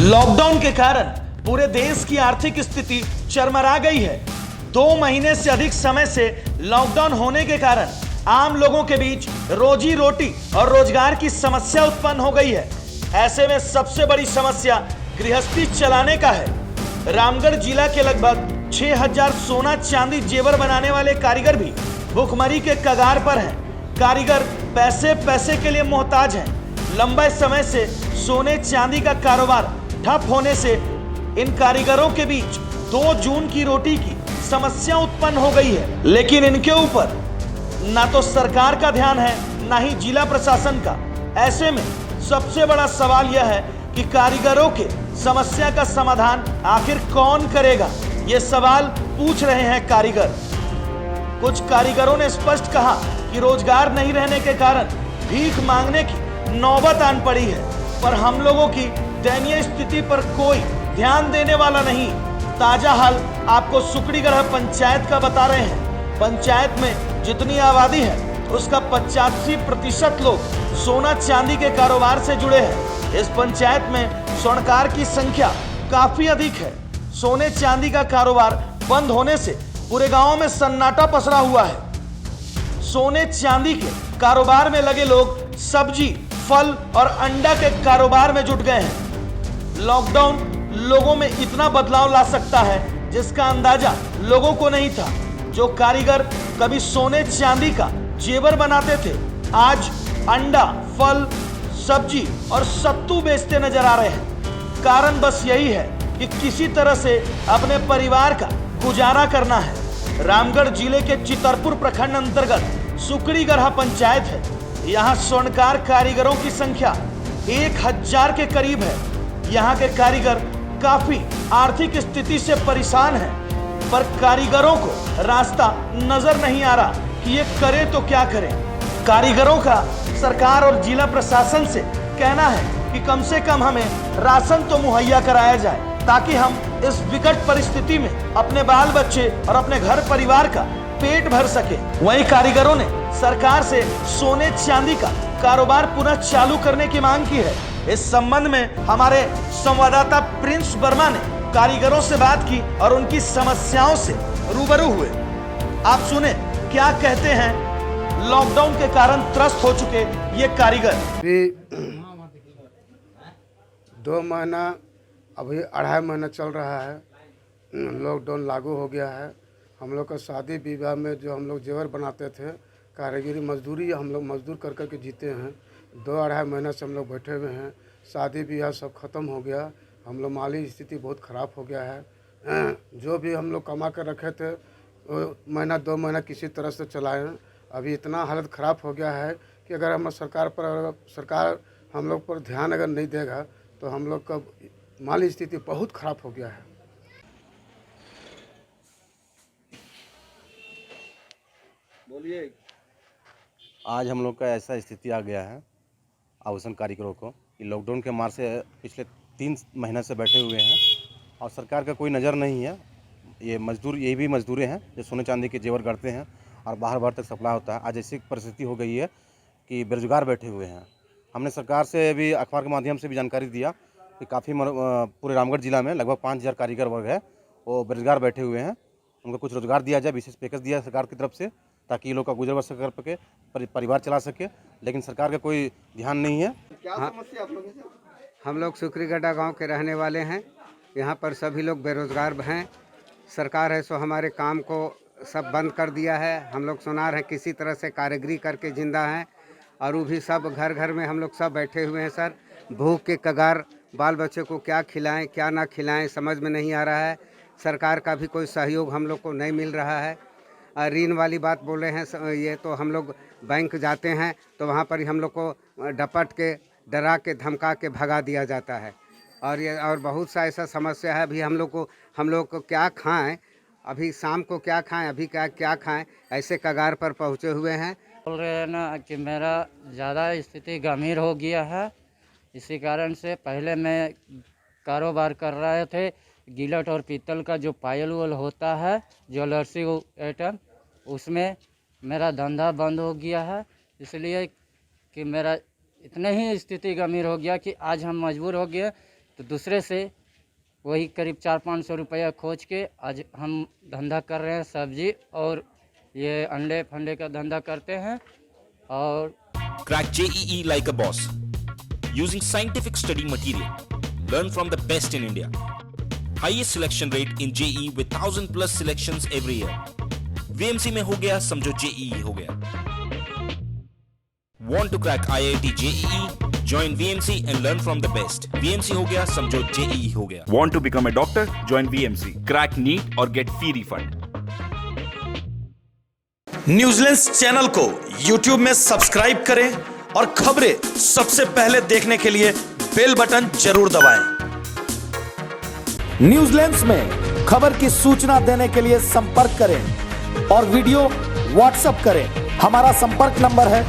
Lockdown के कारण पूरे देश की आर्थिक स्थिति चरमरा गई है। 2 महीने से अधिक समय से लॉकडाउन होने के कारण आम लोगों के बीच रोजी रोटी और रोजगार की समस्या उत्पन्न हो गई है। ऐसे में सबसे बड़ी समस्या गृहस्थी चलाने का है। रामगढ़ जिला के लगभग 6000 सोना चांदी जेवर बनाने वाले कारीगर भी भूखमरी के कगार पर हैं। कारीगर पैसे पैसे के लिए मोहताज हैं। लंबे समय से सोने चांदी का कारोबार ठप होने से इन कारीगरों के बीच 2 जून की रोटी की समस्या उत्पन्न हो गई है। लेकिन इनके ऊपर ना तो सरकार का ध्यान है, ना ही जिला प्रशासन का। ऐसे में सबसे बड़ा सवाल यह है कि कारीगरों के समस्या का समाधान आखिर कौन करेगा। ये सवाल पूछ रहे हैं कारीगर। कुछ कारीगरों ने स्पष्ट कहा कि रोजगार नहीं रहने के कारण भीख मांगने की नौबत आन पड़ी है, पर हम लोगों की दयनीय स्थिति पर कोई ध्यान देने वाला नहीं। ताजा हाल आपको सुकड़ीगढ़ पंचायत का बता रहे हैं। पंचायत में जितनी आबादी है उसका 85% लोग सोना चांदी के कारोबार से जुड़े हैं। इस पंचायत में स्वर्णकार की संख्या काफी अधिक है। सोने चांदी का कारोबार बंद होने से पूरे गांव में सन्नाटा पसरा हुआ है। सोने चांदी के कारोबार में लगे लोग सब्जी, फल और अंडा के कारोबार में जुट गए हैं। लॉकडाउन लोगों में इतना बदलाव ला सकता है जिसका अंदाजा लोगों को नहीं था। जो कारीगर कभी सोने चांदी का जेवर बनाते थे, आज अंडा, फल, सब्जी और सत्तू बेचते नजर आ रहे हैं। कारण बस यही है कि किसी तरह से अपने परिवार का गुजारा करना है। रामगढ़ जिले के चितरपुर प्रखंड अंतर्गत सुकड़ीगढ़ पंचायत है। यहाँ स्वर्णकार कारीगरों की संख्या 1000 के करीब है। यहाँ के कारीगर काफी आर्थिक स्थिति से परेशान हैं, पर कारीगरों को रास्ता नजर नहीं आ रहा कि ये करे तो क्या करें। कारीगरों का सरकार और जिला प्रशासन से कहना है कि कम से कम हमें राशन तो मुहैया कराया जाए, ताकि हम इस विकट परिस्थिति में अपने बाल बच्चे और अपने घर परिवार का पेट भर सके। वहीं कारीगरों ने सरकार से सोने चांदी का कारोबार पुनः चालू करने की मांग की है। इस संबंध में हमारे संवाददाता प्रिंस वर्मा ने कारीगरों से बात की और उनकी समस्याओं से रूबरू हुए। आप सुने क्या कहते हैं लॉकडाउन के कारण त्रस्त हो चुके ये कारीगर। 2 महीना, अभी 2.5 महीना चल रहा है। लॉकडाउन लागू हो गया है। हम लोग का शादी विवाह में जो हम लोग जेवर बनाते थे, कारीगरी मजदूरी हम लोग मजदूर कर कर के जीते हैं। 2-2.5 महीना से हम लोग बैठे हुए हैं। शादी ब्याह सब ख़त्म हो गया। हम लोग माली स्थिति बहुत ख़राब हो गया है। जो भी हम लोग कमा कर रखे थे महीना 2 महीना किसी तरह से चलाएं। अभी इतना हालत ख़राब हो गया है कि अगर हम सरकार हम लोग पर ध्यान अगर नहीं देगा तो हम लोग का माली स्थिति बहुत ख़राब हो गया है। बोलिए। आज हम लोग का ऐसा स्थिति आ गया है आभूषण कारीगरों को कि लॉकडाउन के मार से पिछले 3 महीने से बैठे हुए हैं और सरकार का कोई नज़र नहीं है। ये मजदूर, ये भी मजदूरें हैं जो सोने चांदी के जेवर करते हैं और बाहर तक सप्लाई होता है। आज ऐसी परिस्थिति हो गई है कि बेरोजगार बैठे हुए हैं। हमने सरकार से भी अखबार के माध्यम से भी जानकारी दिया कि काफ़ी पूरे रामगढ़ जिला में लगभग 5000 कारीगर वर्ग है, वो बेरोजगार बैठे हुए हैं। उनको कुछ रोजगार दिया जाए, विशेष पैकेज दिया सरकार की तरफ से, ताकि ये लोग का गुजर बसर कर सके, परिवार चला सके। लेकिन सरकार का कोई ध्यान नहीं है। क्या समस्या आप लोगों से? हम लोग सुकड़ीगढ़ गांव के रहने वाले हैं। यहाँ पर सभी लोग बेरोजगार हैं। सरकार है सो हमारे काम को सब बंद कर दिया है। हम लोग सुनार हैं, किसी तरह से कारीगरी करके जिंदा हैं, और वो भी सब घर घर में हम लोग सब बैठे हुए हैं। सर, भूख के कगार, बाल बच्चे को क्या खिलाएं क्या ना खिलाएं समझ में नहीं आ रहा है। सरकार का भी कोई सहयोग हम लोग को नहीं मिल रहा है। ऋण वाली बात बोले हैं ये, तो हम लोग बैंक जाते हैं तो वहाँ पर हम लोग को डपट के, डरा के, धमका के भगा दिया जाता है। और बहुत सा ऐसा समस्या है। अभी हम लोग को क्या खाएं, अभी शाम को क्या खाएं, अभी क्या खाएं, ऐसे कगार पर पहुँचे हुए हैं। बोल रहे हैं ना कि मेरा ज़्यादा स्थिति गंभीर हो गया है। इसी कारण से पहले मैं कारोबार कर रहे थे गिलट और पीतल का, जो पायल वल होता है, ज्वेलर्सी आइटम, उसमें मेरा धंधा बंद हो गया है। इसलिए कि मेरा इतने ही स्थिति गंभीर हो गया कि आज हम मजबूर हो गए तो दूसरे से वही करीब 400-500 रुपया खोज के आज हम धंधा कर रहे हैं। सब्जी और ये अंडे फंडे का धंधा करते हैं। और Crack JEE like a boss. Using scientific study material. Learn from the best in India. Highest selection rate in JEE with 1000+ selections every year. VMC में हो गया समझो JEE हो गया। Want to crack IIT JEE? Join VMC and learn from the best. VMC हो गया समझो JEE हो गया। Want to become a doctor? Join VMC. Crack NEET or get fee refund. New Zealand channel को YouTube में subscribe करें और खबरें सबसे पहले देखने के लिए बेल बटन जरूर दबाएं। न्यूजीलैंड में खबर की सूचना देने के लिए संपर्क करें और वीडियो व्हाट्सएप करें। हमारा संपर्क नंबर है